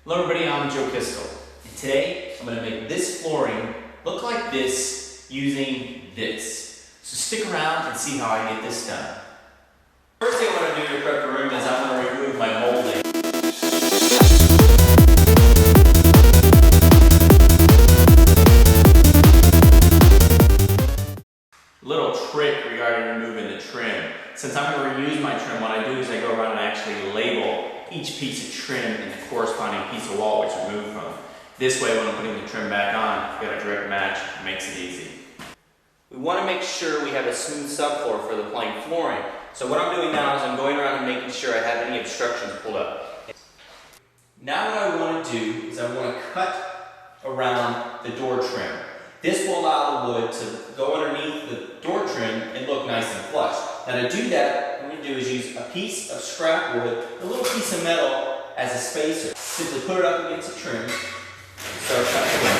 Hello everybody, I'm Kistel. And today I'm going to make this flooring look like this using this. So stick around and see how I get this done. First thing I want to do to prep the room is I'm going to remove my molding. Little trick regarding removing the trim. Since I'm going to reuse my trim, what I do is I go around and actually label each piece of trim and the corresponding piece of wall which it's removed from. This way, when I'm putting the trim back on, you've got a direct match. It makes it easy. We want to make sure we have a smooth subfloor for the plank flooring. So what I'm doing now is I'm going around and making sure I have any obstructions pulled up. Now what I want to do is I want to cut around the door trim. This will allow the wood to go underneath the door trim and look nice and flush. Now to do that, what I'm going to do is use a piece of scrap wood, a little piece of metal as a spacer. Simply put it up against the trim and start cutting away.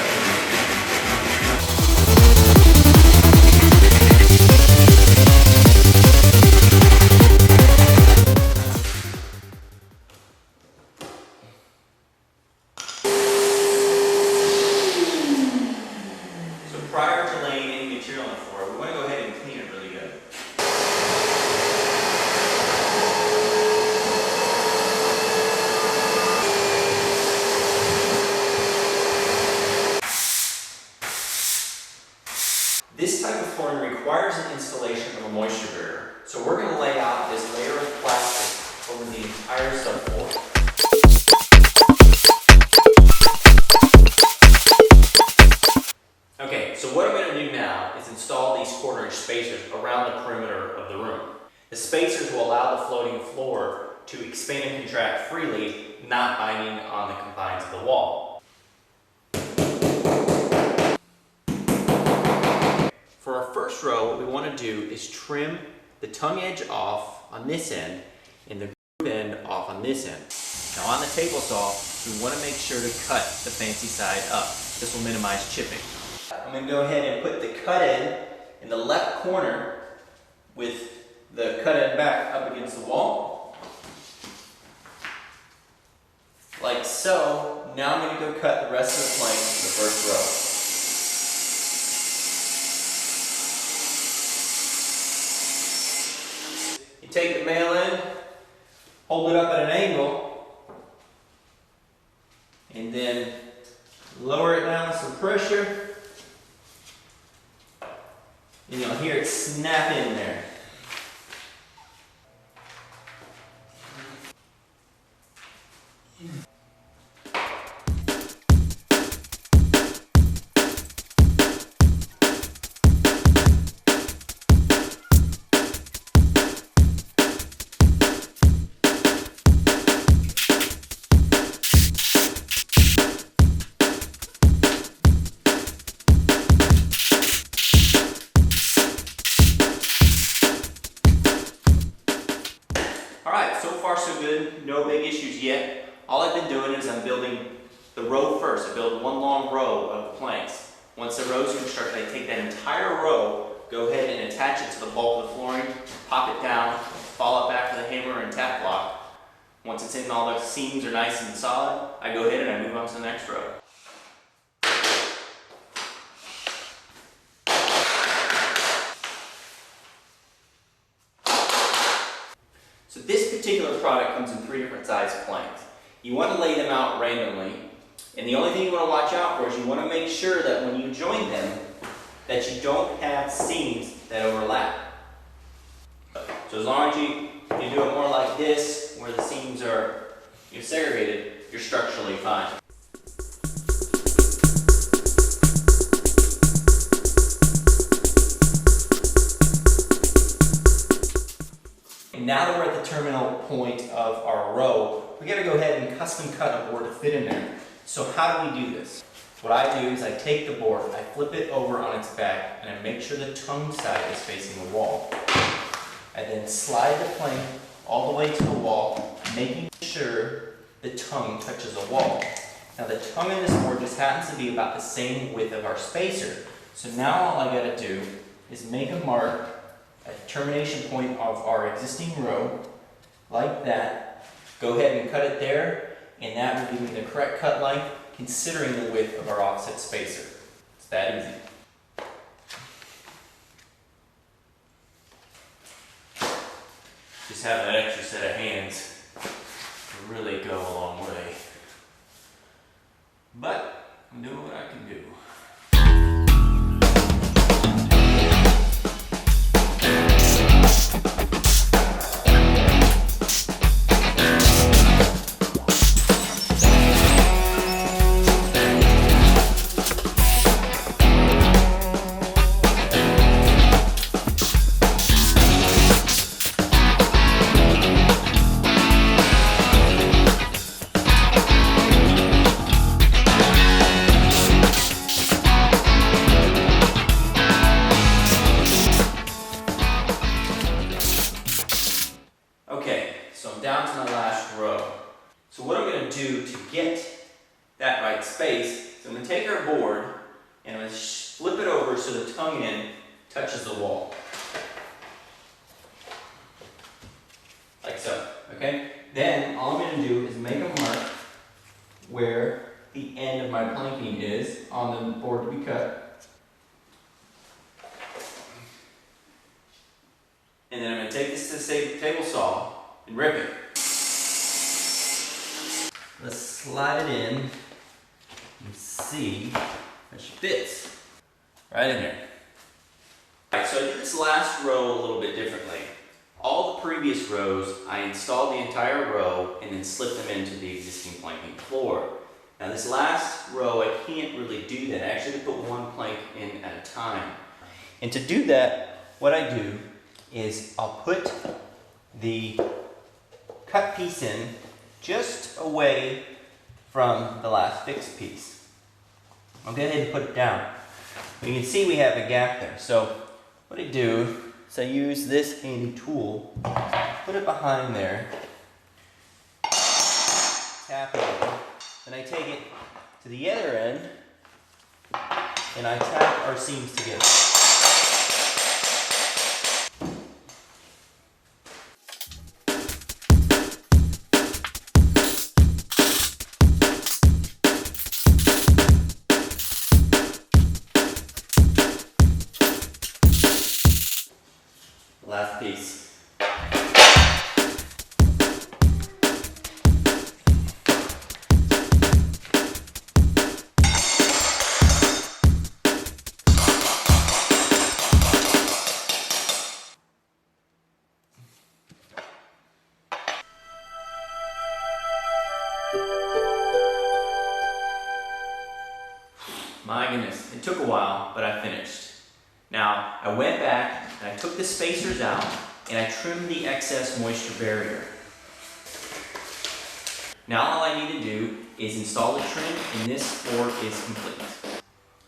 Prior to laying any material on the floor, we want to go ahead and clean it really good. This type of flooring requires an installation of a moisture barrier. So we're going to lay out this layer of plastic over the entire subfloor. Okay, so what I'm going to do now is install these 1/4-inch spacers around the perimeter of the room. The spacers will allow the floating floor to expand and contract freely, not binding on the confines of the wall. For our first row, what we want to do is trim the tongue edge off on this end and the groove end off on this end. Now on the table saw, we want to make sure to cut the fancy side up. This will minimize chipping. I'm going to go ahead and put the cut end in the left corner with the cut end back up against the wall. Like so. Now I'm going to go cut the rest of the plank in the first row. You take the male end, hold it up at an angle, and then lower it down with some pressure. And you'll hear it snap in there. Alright, so far so good, no big issues yet. All I've been doing is I'm building the row first. I build one long row of planks. Once the row is constructed, I take that entire row, go ahead and attach it to the bulk of the flooring, pop it down, follow it back with a hammer and tack block. Once it's in, all the seams are nice and solid, I go ahead and I move on to the next row. So this particular product comes in 3 different size planks. You want to lay them out randomly, and the only thing you want to watch out for is you want to make sure that when you join them, that you don't have seams that overlap. So as long as you do it more like this, where the seams are segregated, you're structurally fine. Now that we're at the terminal point of our row, we got to go ahead and custom cut a board to fit in there. So how do we do this? What I do is I take the board, I flip it over on its back, and I make sure the tongue side is facing the wall. I then slide the plank all the way to the wall, making sure the tongue touches the wall. Now the tongue in this board just happens to be about the same width of our spacer. So now all I got to do is make a mark at the termination point of our existing row, like that. Go ahead and cut it there, and that will give me the correct cut length considering the width of our offset spacer. It's that easy. Just having that extra set of hands will really go a long way. But I'm doing what I can do. Okay, so I'm down to my last row. So what I'm going to do to get that right space, so I'm going to take our board and I'm going to flip it over so the tongue end touches the wall. Like so, okay? Then all I'm going to do is make a mark where the end of my planking is on the board to be cut. And then I'm going to take this to the table saw and rip it. Let's slide it in and see if she fits. Right in there. Alright, so I did this last row a little bit differently. All the previous rows, I installed the entire row and then slipped them into the existing planking floor. Now this last row, I can't really do that. I actually put one plank in at a time. And to do that, what I do is I'll put the cut piece in just away from the last fixed piece. I'll go ahead and put it down. You can see we have a gap there. So what I do is I use this handy tool, put it behind there, tap it over, then I take it to the other end and I tap our seams together. Last piece. My goodness, it took a while, but I finished. Now, I went back and I took the spacers out and I trimmed the excess moisture barrier. Now all I need to do is install the trim and this floor is complete.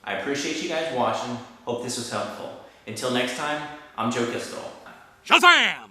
I appreciate you guys watching. Hope this was helpful. Until next time, I'm Joe Kistel. Shazam!